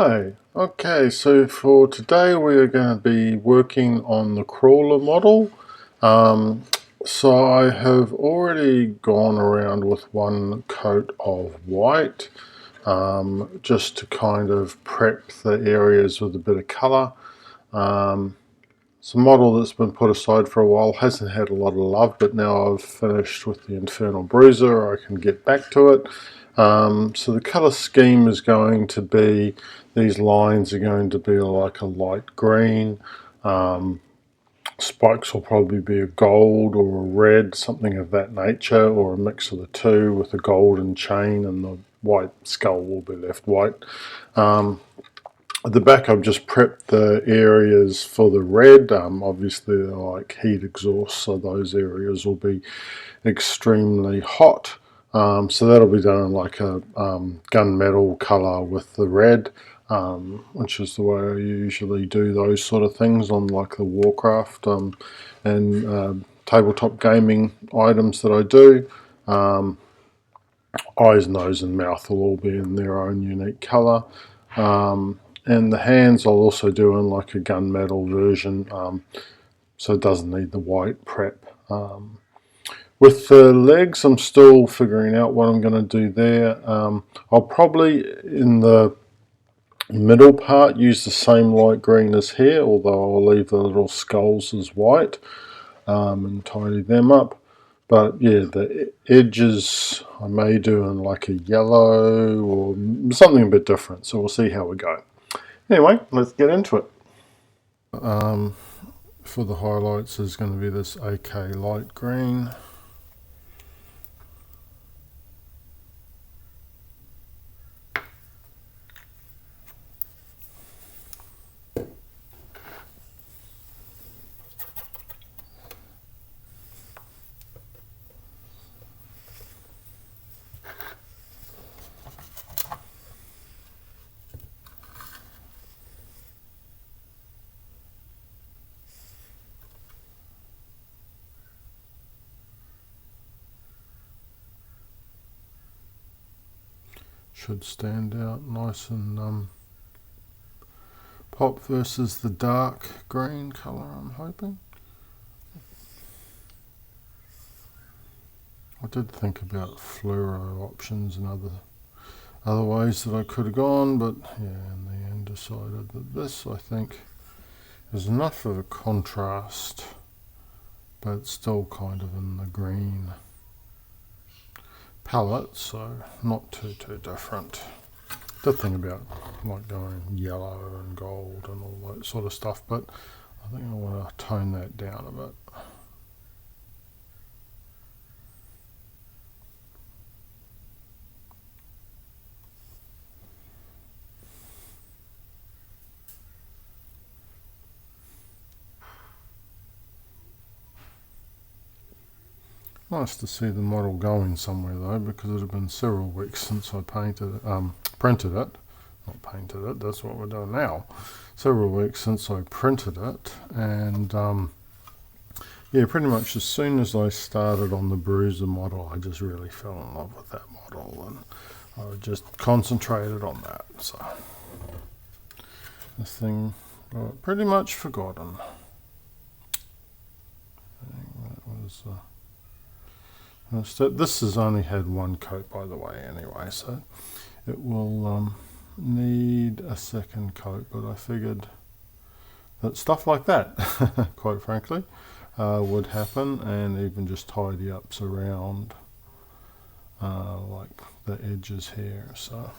Hi, okay, so for today we are going to be working on the crawler model. So I have already gone around with one coat of white just to kind of prep the areas with a bit of colour. It's a model that's been put aside for a while, hasn't had a lot of love, but now I've finished with the Infernal Bruiser, I can get back to it. So the colour scheme is going to be, these lines are going to be like a light green, spikes will probably be a gold or a red, something of that nature, or a mix of the two with a golden chain, and the white skull will be left white. At the back I've just prepped the areas for the red. Obviously they're like heat exhaust, so those areas will be extremely hot. So that'll be done in like a gunmetal colour with the red, which is the way I usually do those sort of things on like the Warcraft and tabletop gaming items that I do. Eyes, nose and mouth will all be in their own unique colour. And the hands I'll also do in like a gunmetal version, so it doesn't need the white prep. With the legs, I'm still figuring out what I'm going to do there. I'll probably, in the middle part, use the same light green as here, although I'll leave the little skulls as white and tidy them up. But yeah, the edges I may do in like a yellow or something a bit different, so we'll see how we go. Anyway, let's get into it. For the highlights is going to be this AK light green. Should stand out nice and pop versus the dark green colour, I'm hoping. I did think about fluoro options and other ways that I could have gone, but yeah, in the end decided that this, I think, is enough of a contrast, but it's still kind of in the green palette, so not too different. The thing about like going yellow and gold and all that sort of stuff, but I think I want to tone that down a bit. Nice to see the model going somewhere though, because it had been several weeks since I printed it. Not painted it, that's what we're doing now. Several weeks since I printed it, and yeah, pretty much as soon as I started on the Bruiser model, I just really fell in love with that model, and I just concentrated on that. So this thing got pretty much forgotten. I think that was. This has only had one coat, by the way, anyway, so it will need a second coat, but I figured that stuff like that, quite frankly, would happen, and even just tidy ups around like the edges here. So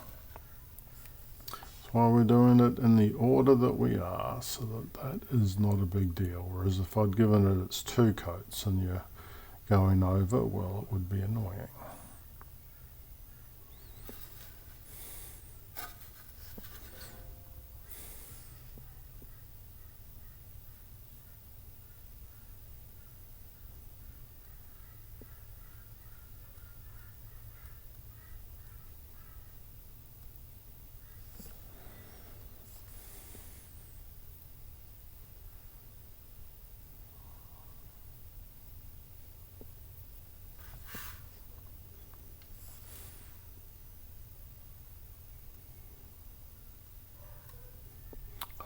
that's why we're doing it in the order that we are, so that is not a big deal. Whereas if I'd given it its two coats and you're going over, well, it would be annoying.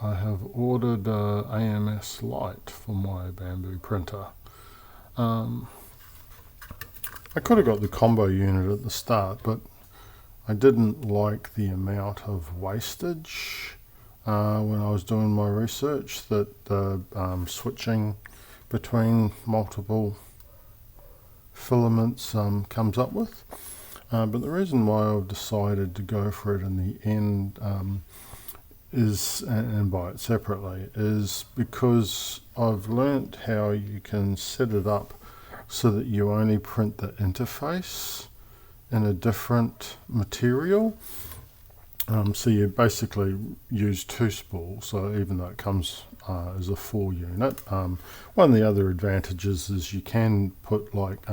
I have ordered a AMS light for my Bamboo printer. I could have got the combo unit at the start, but I didn't like the amount of wastage when I was doing my research that the switching between multiple filaments comes up with. But the reason why I've decided to go for it in the end is, and buy it separately, is because I've learnt how you can set it up so that you only print the interface in a different material. So you basically use two spools, so even though it comes as a 4 unit. One of the other advantages is you can put like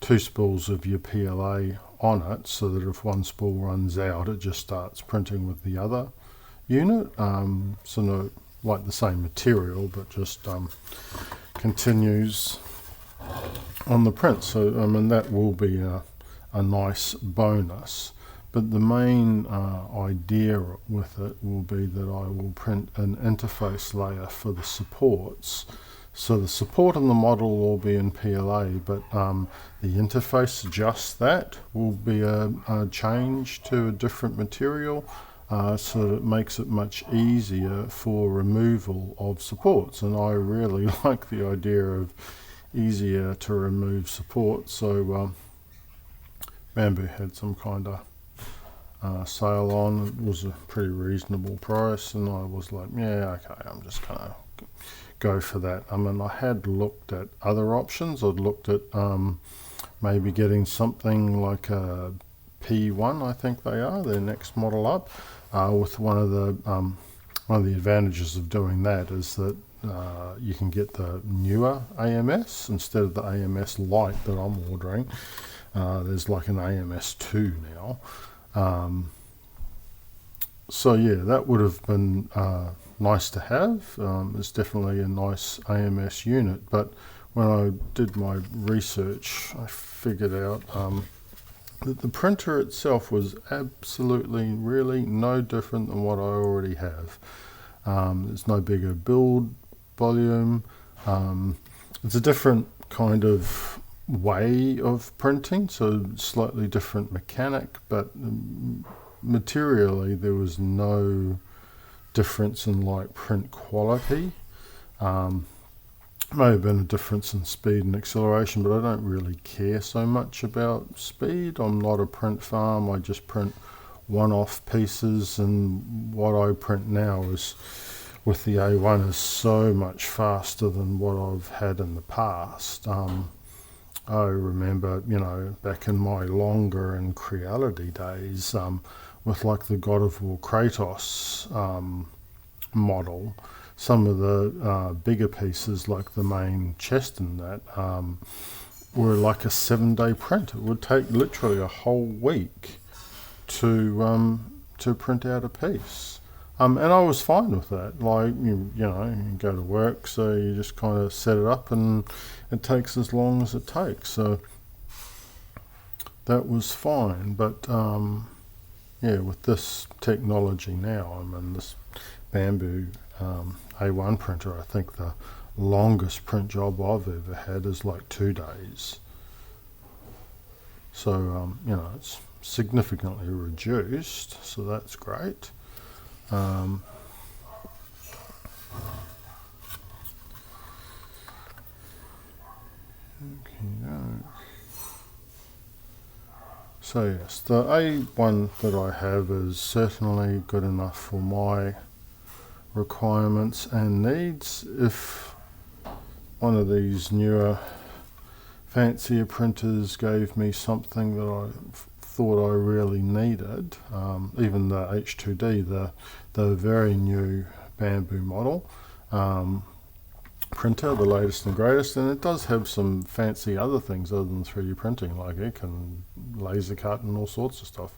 2 spools of your PLA on it, so that if one spool runs out, it just starts printing with the other unit. So no, like the same material, but just continues on the print. So I mean, that will be a nice bonus. But the main idea with it will be that I will print an interface layer for the supports. So the support in the model will be in PLA, but the interface, just that, will be a change to a different material, so that it makes it much easier for removal of supports. And I really like the idea of easier to remove supports. So Bamboo had some kind of sale on. It was a pretty reasonable price, and I was like, yeah, okay, I'm just gonna go for that. I mean, I had looked at other options. I'd looked at maybe getting something like a P1, I think they are, their next model up. With one of the advantages of doing that is that you can get the newer AMS instead of the AMS Lite that I'm ordering. There's like an AMS 2 now. So yeah, that would have been nice to have. It's definitely a nice AMS unit, but when I did my research, I figured out that the printer itself was absolutely really no different than what I already have. There's no bigger build volume. It's a different kind of way of printing, so slightly different mechanic, but materially there was no difference in like print quality. May have been a difference in speed and acceleration, but I don't really care so much about speed. I'm not a print farm. I just print one-off pieces, and what I print now is with the A1 is so much faster than what I've had in the past. I remember, you know, back in my Longer and Creality days, with like the God of War Kratos model, some of the bigger pieces, like the main chest and that, were like a 7-day print. It would take literally a whole week to print out a piece. And I was fine with that. Like, you know, you go to work, so you just kind of set it up and it takes as long as it takes. So that was fine. But yeah, with this technology now, I mean, this Bamboo A1 printer, I think the longest print job I've ever had is like 2 days. So, you know, it's significantly reduced, so that's great. So yes, the A1 that I have is certainly good enough for my requirements and needs. If one of these newer fancier printers gave me something that I thought I really needed, even the H2D, the very new Bamboo model printer, the latest and greatest, and it does have some fancy other things other than 3D printing, like it can laser cut and all sorts of stuff.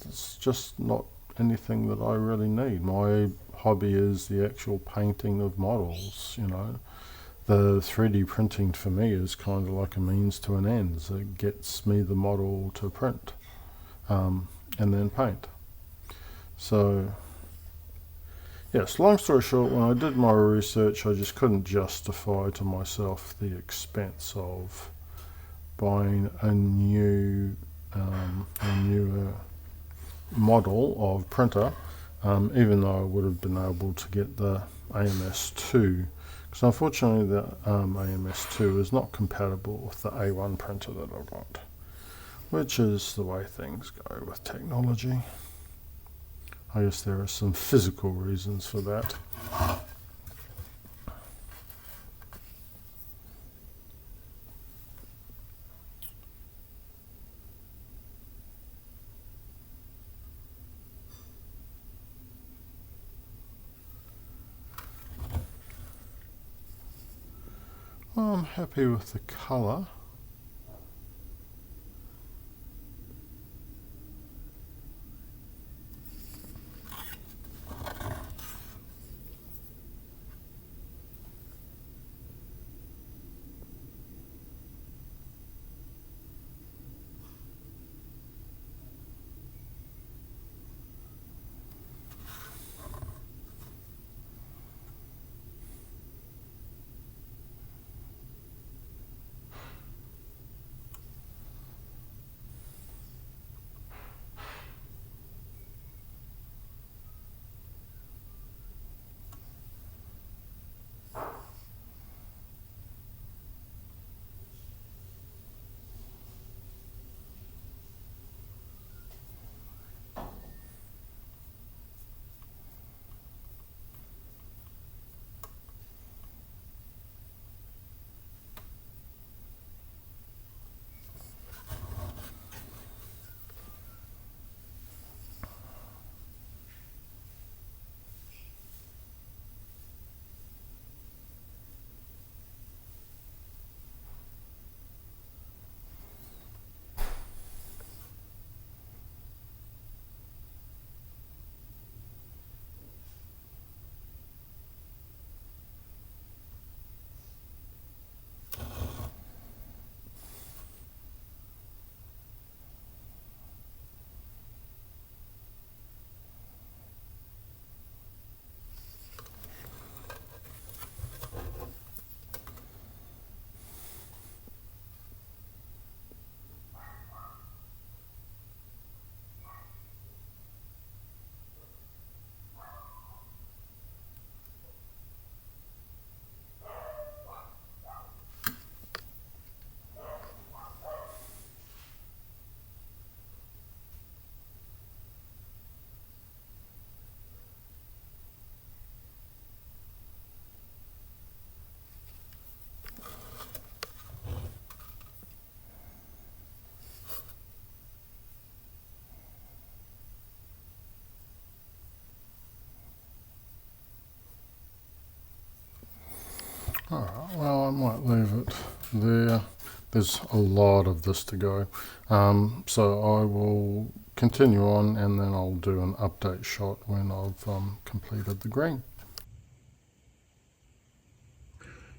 It's just not anything that I really need. My hobby is the actual painting of models, you know. The 3D printing for me is kind of like a means to an end. So it gets me the model to print and then paint. So Yes, long story short, when I did my research, I just couldn't justify to myself the expense of buying a newer model of printer, even though I would have been able to get the AMS2, because unfortunately the AMS2 is not compatible with the A1 printer that I want, which is the way things go with technology. I guess there are some physical reasons for that. I'm happy with the colour. Alright, well, I might leave it there. There's a lot of this to go. So I will continue on, and then I'll do an update shot when I've completed the green.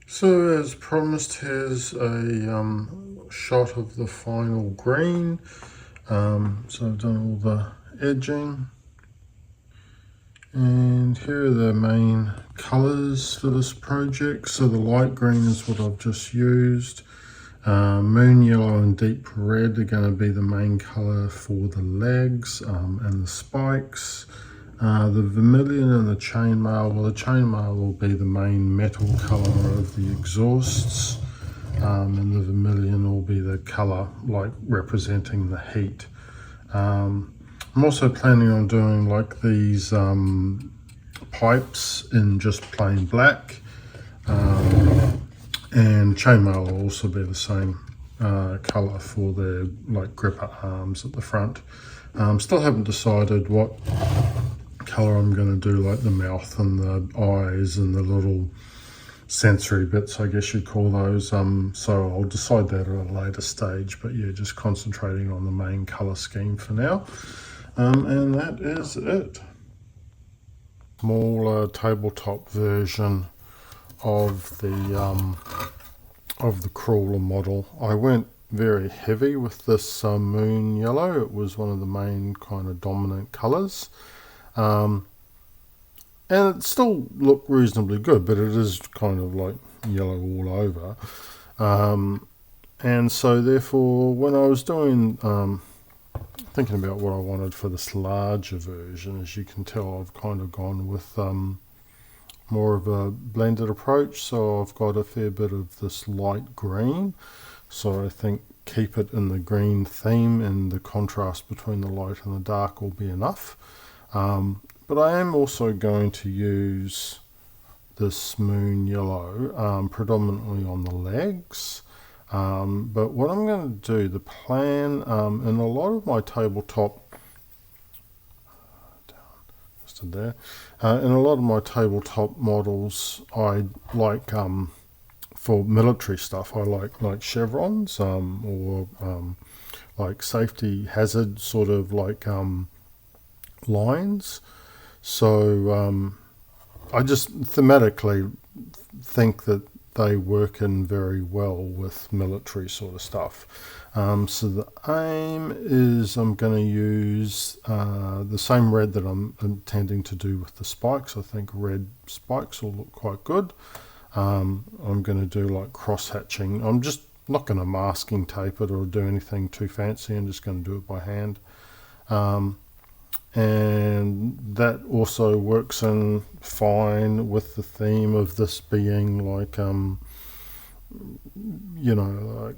So as promised, here's a shot of the final green. So I've done all the edging. And here are the main colours for this project. So the light green is what I've just used. Moon yellow and deep red are going to be the main colour for the legs and the spikes. The vermilion and the chainmail, well, the chainmail will be the main metal colour of the exhausts, and the vermilion will be the colour like representing the heat. I'm also planning on doing like these pipes in just plain black, and chainmail will also be the same colour for the like gripper arms at the front. Still haven't decided what colour I'm going to do, like the mouth and the eyes and the little sensory bits, I guess you'd call those. So I'll decide that at a later stage, but yeah, just concentrating on the main colour scheme for now. And that is it. Smaller tabletop version of the crawler model. I went very heavy with this moon yellow. It was one of the main kind of dominant colours, and and it still looked reasonably good, but it is kind of like yellow all over. And so therefore, when I was doing thinking about what I wanted for this larger version, as you can tell, I've kind of gone with more of a blended approach. So I've got a fair bit of this light green, so I think keep it in the green theme, and the contrast between the light and the dark will be enough. But I am also going to use this moon yellow predominantly on the legs. But what I'm going to do, the plan, in a lot of my tabletop, in a lot of my tabletop models, I like, for military stuff, I like chevrons, or like safety hazard sort of like lines. So I just thematically think that they work in very well with military sort of stuff. So the aim is I'm going to use the same red that I'm intending to do with the spikes. I think red spikes will look quite good. I'm going to do like cross hatching. I'm just not going to masking tape it or do anything too fancy. I'm just going to do it by hand. And that also works in fine with the theme of this being like, like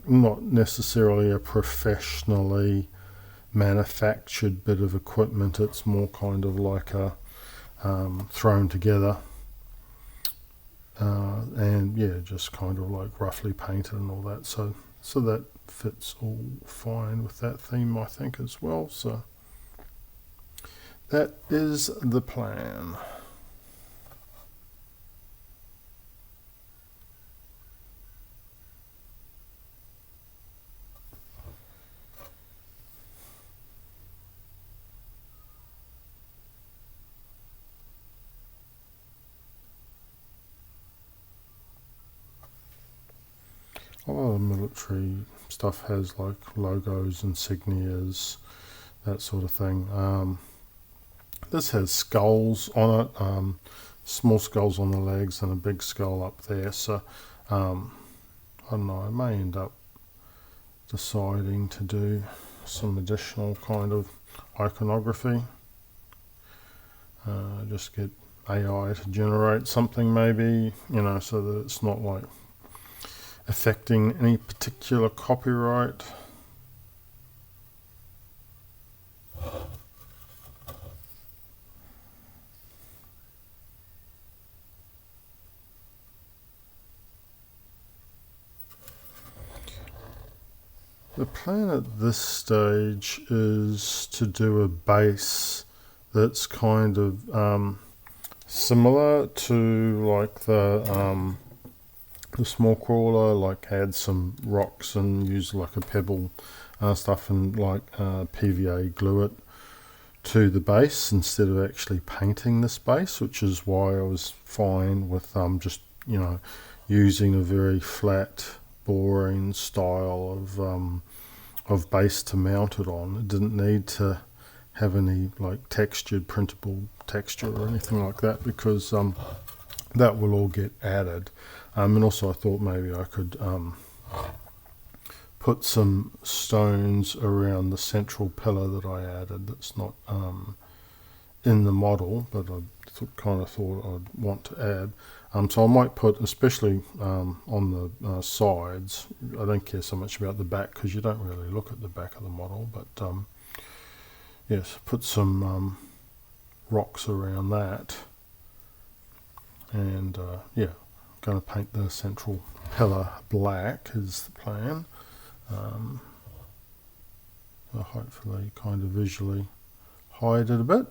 not necessarily a professionally manufactured bit of equipment. It's more kind of like a thrown together, and yeah, just kind of like roughly painted and all that. So that fits all fine with that theme, I think, as well. So that is the plan. A lot of military stuff has like logos, insignias, that sort of thing. This has skulls on it, small skulls on the legs and a big skull up there. So I don't know, I may end up deciding to do some additional kind of iconography. Just get AI to generate something maybe, so that it's not like affecting any particular copyright. The plan at this stage is to do a base that's kind of similar to like the small crawler, like add some rocks and use like a pebble stuff and like PVA glue it to the base instead of actually painting this base, which is why I was fine with just using a very flat, boring style of base to mount it on. It didn't need to have any like textured printable texture or anything like that, because that will all get added. And also I thought maybe I could put some stones around the central pillar that I added that's not in the model, but I kind of thought I'd want to add. So I might put, especially on the sides, I don't care so much about the back because you don't really look at the back of the model, but yes, put some rocks around that, and yeah, I'm going to paint the central pillar black is the plan. So hopefully kind of visually hide it a bit.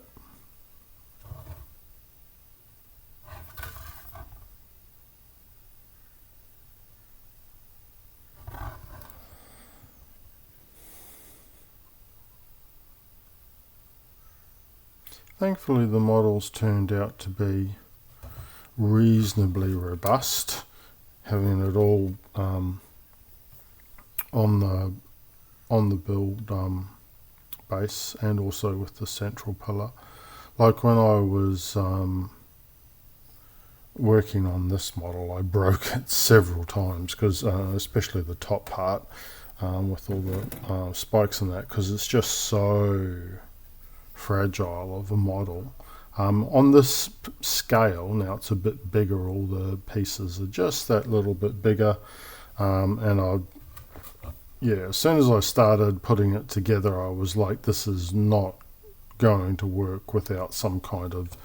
Thankfully the models turned out to be reasonably robust, having it all on the build base and also with the central pillar. Like when I was working on this model, I broke it several times, because especially the top part with all the spikes in that, because it's just so fragile of a model. On this scale, now it's a bit bigger, all the pieces are just that little bit bigger, and as soon as I started putting it together, I was like, this is not going to work without some kind of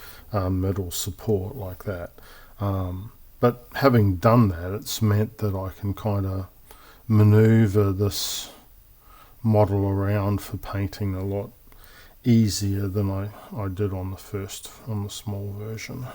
metal support like that. But having done that, it's meant that I can kind of maneuver this model around for painting a lot easier than I did on the small version.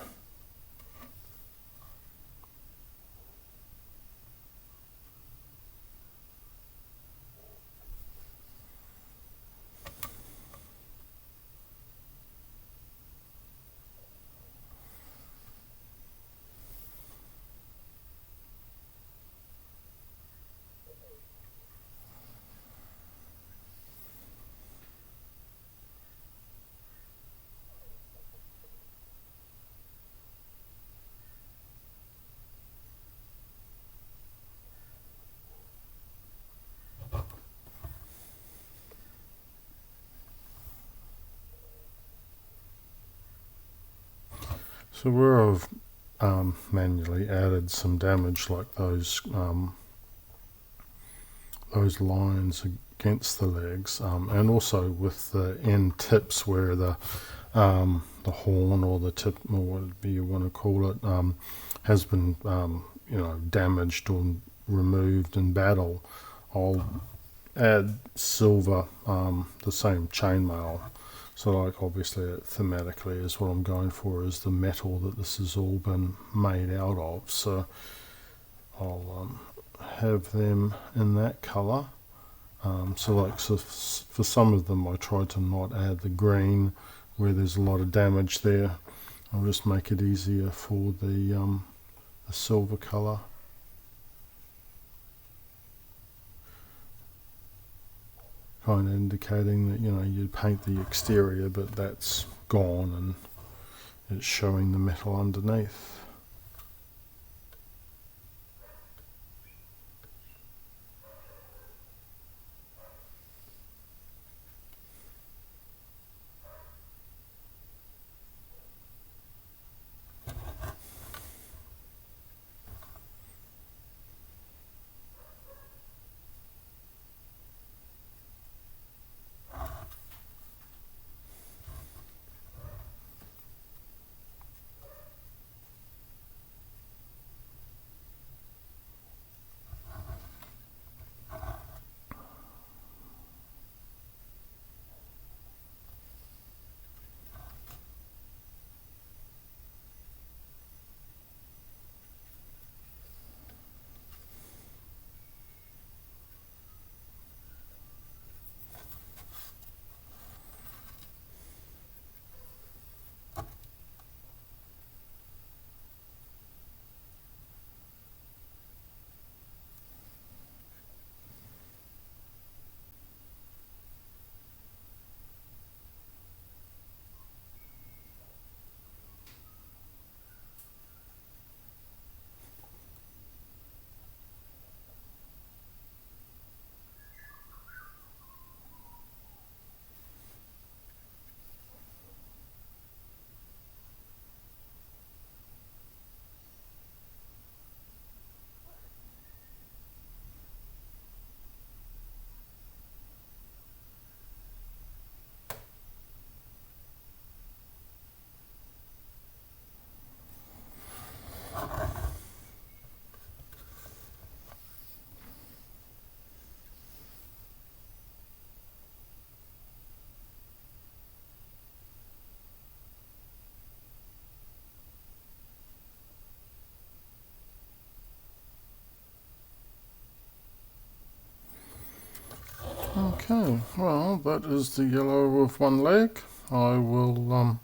So where I've manually added some damage, like those lines against the legs, and also with the end tips where the horn or the tip, or whatever you want to call it, has been damaged or removed in battle, I'll add silver, the same chainmail. So like obviously thematically is what I'm going for, is the metal that this has all been made out of. So I'll have them in that colour. So for some of them I tried to not add the green where there's a lot of damage there. I'll just make it easier for the silver colour. Kind of indicating that you paint the exterior, but that's gone and it's showing the metal underneath. Okay, well, that is the yellow with one leg. I will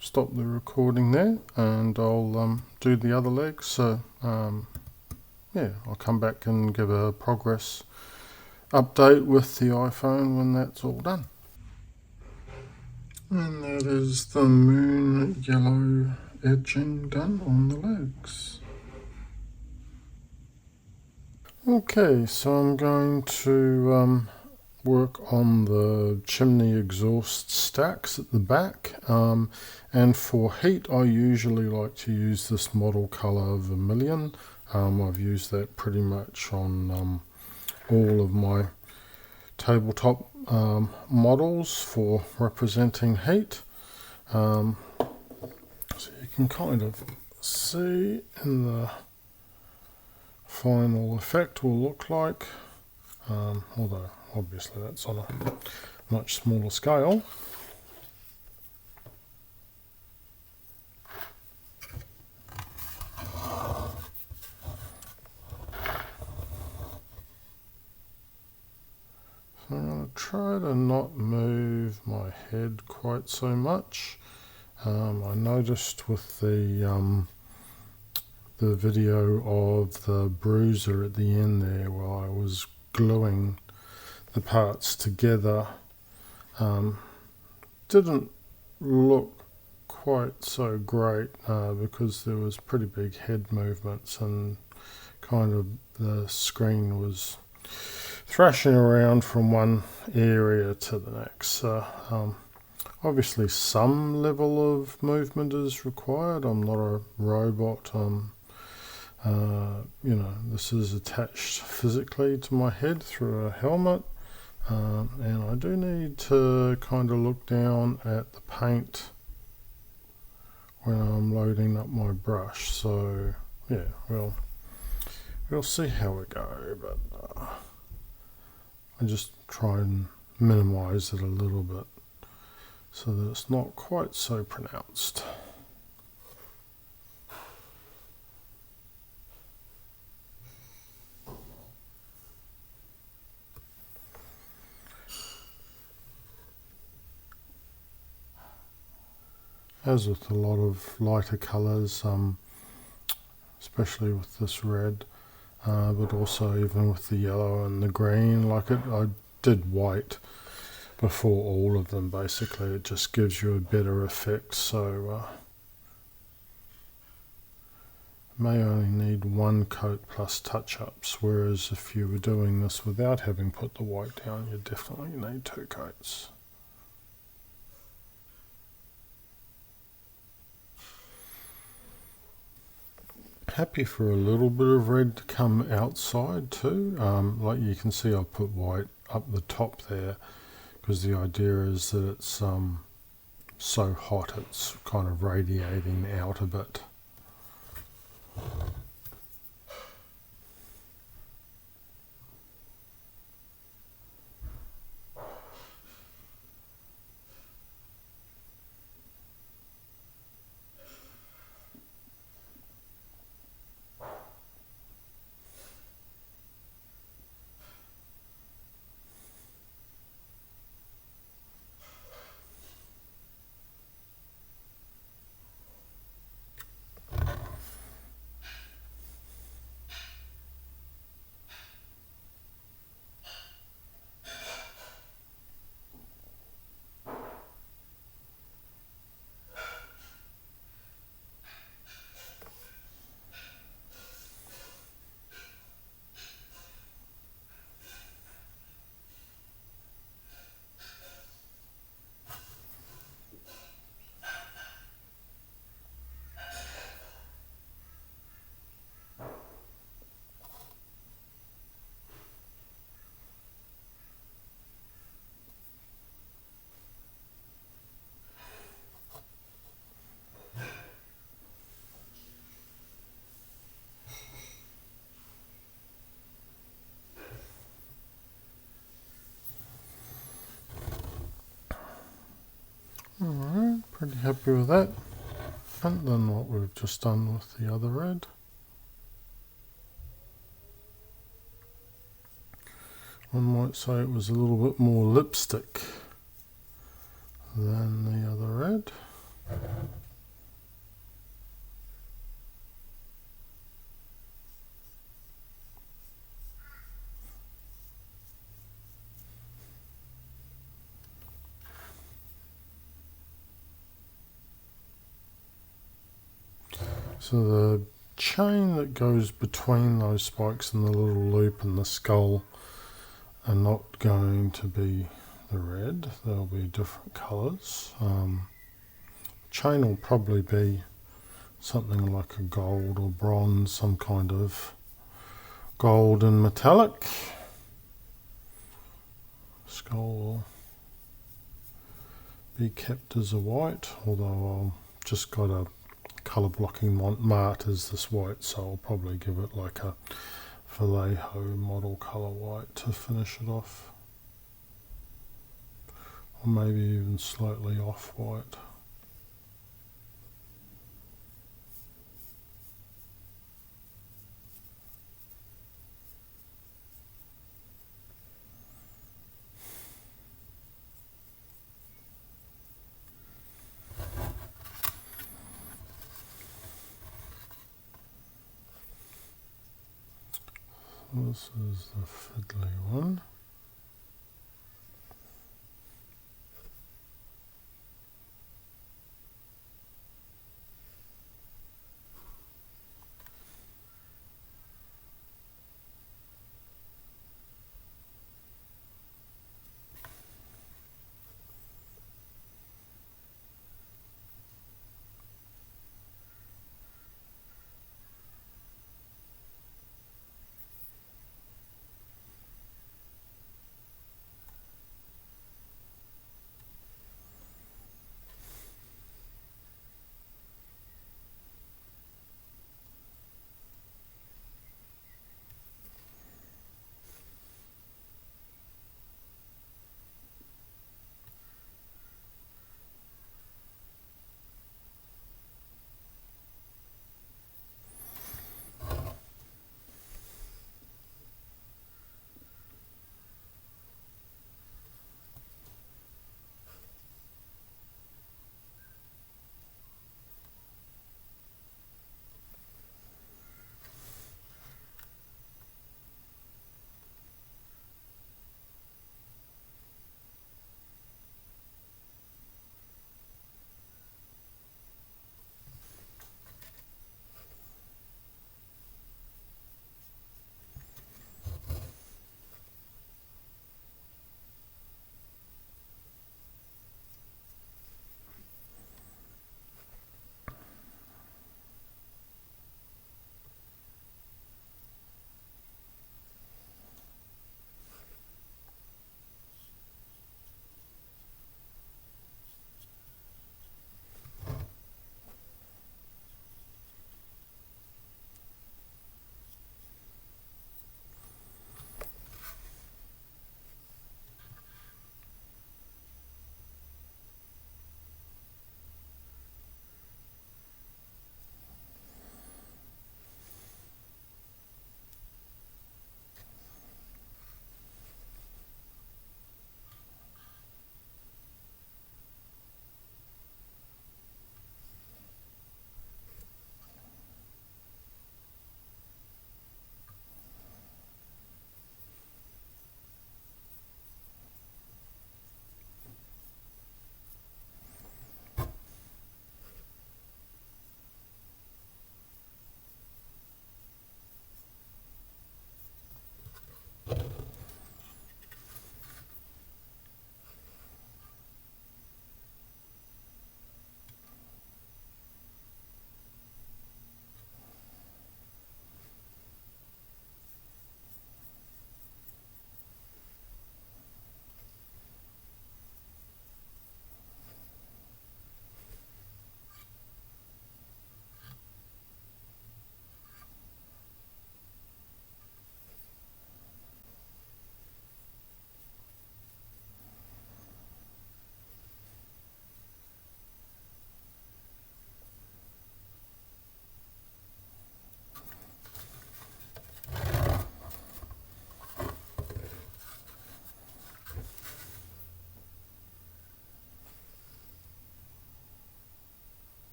stop the recording there, and I'll do the other leg. So I'll come back and give a progress update with the iPhone when that's all done. And that is the moon yellow edging done on the legs. Okay, so I'm going to work on the chimney exhaust stacks at the back, and for heat I usually like to use this model colour vermilion. I've used that pretty much on all of my tabletop models for representing heat. So you can kind of see in the final effect will look like, although obviously that's on a much smaller scale. So I'm going to try to not move my head quite so much. I noticed with the video of the bruiser at the end there, while I was gluing the parts together, didn't look quite so great because there was pretty big head movements and kind of the screen was thrashing around from one area to the next. Obviously some level of movement is required. I'm not a robot. This is attached physically to my head through a helmet, and I do need to kind of look down at the paint when I'm loading up my brush. So yeah, we'll see how we go, but I just try and minimize it a little bit so that it's not quite so pronounced. As with a lot of lighter colours, especially with this red, but also even with the yellow and the green, I did white before all of them. Basically, it just gives you a better effect. So may only need one coat plus touch-ups, whereas if you were doing this without having put the white down, you definitely need 2 coats. Happy for a little bit of red to come outside too. Like you can see, I've put white up the top there because the idea is that it's so hot it's kind of radiating out a bit. Alright, pretty happy with that. And then what we've just done with the other red. One might say it was a little bit more lipstick than the other red. So the chain that goes between those spikes and the little loop and the skull are not going to be the red. They'll be different colours. Chain will probably be something like a gold or bronze, some kind of gold and metallic. Skull will be kept as a white, although I've just got a colour blocking mart as this white, so I'll probably give it like a Vallejo model colour white to finish it off, or maybe even slightly off white. This is the fiddly one.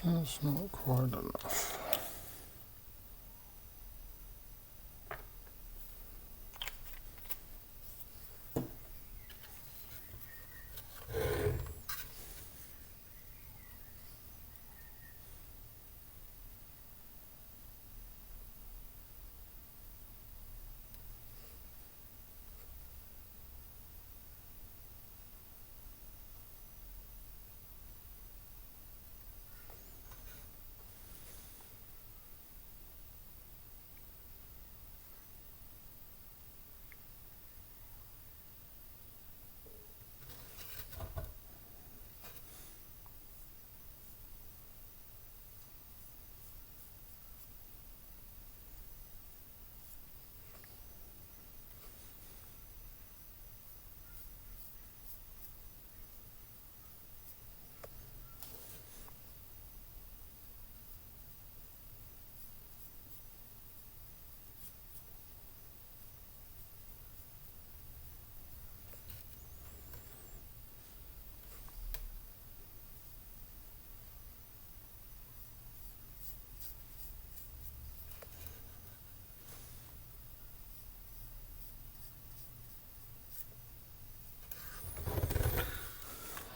That's not quite enough.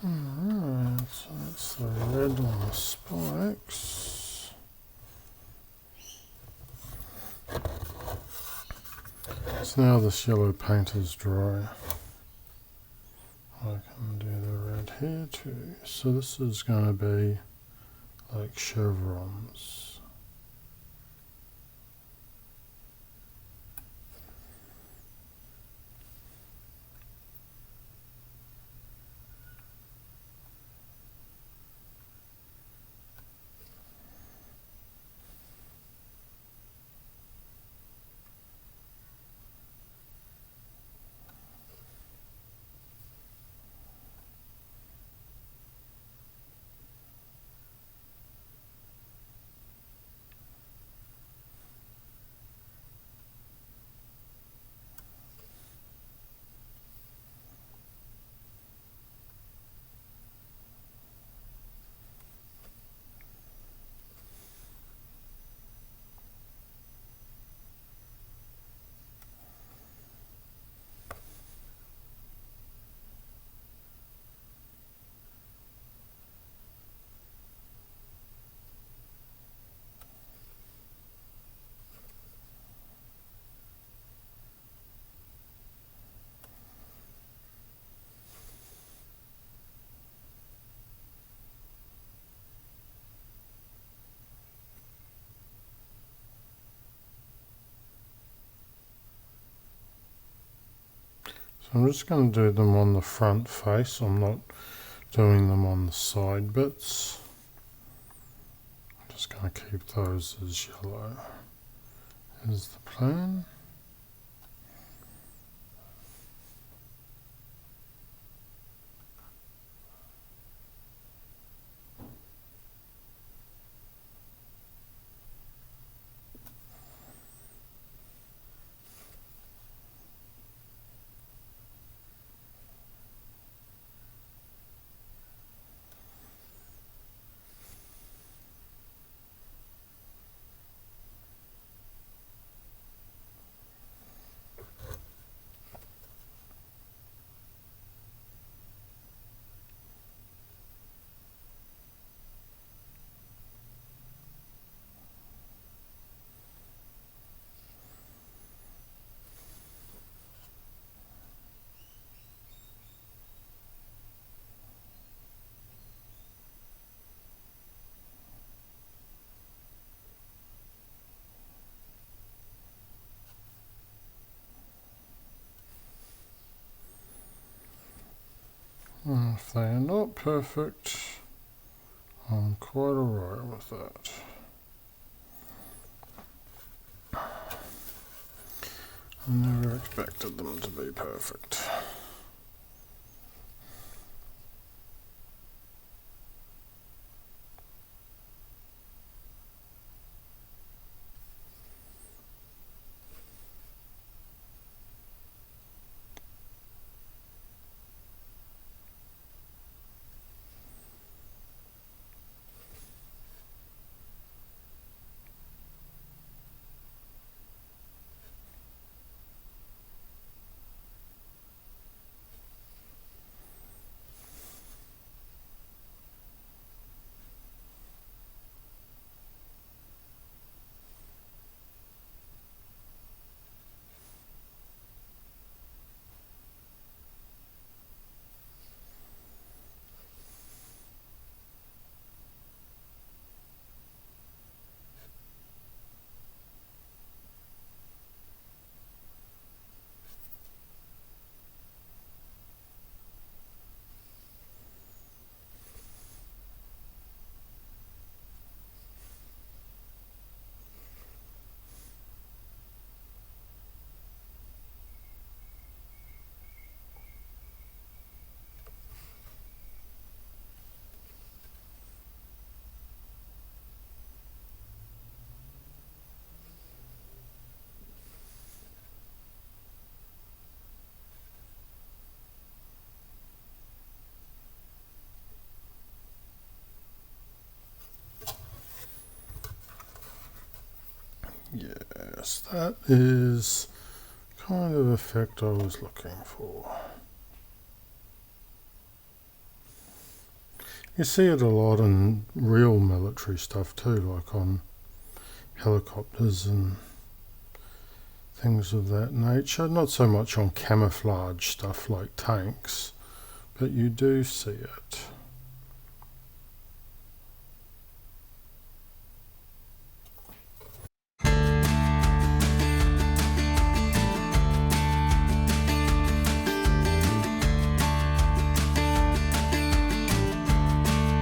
Alright, so that's the red on the spikes. So now this yellow paint is dry, I can do the red here too. So this is going to be like chevrons. So I'm just going to do them on the front face, I'm not doing them on the side bits. I'm just going to keep those as yellow. Here's the plan. If they are not perfect, I'm quite alright with that. I never expected them to be perfect. Yes, that is kind of effect I was looking for. You see it a lot in real military stuff too, like on helicopters and things of that nature. Not so much on camouflage stuff like tanks, but you do see it.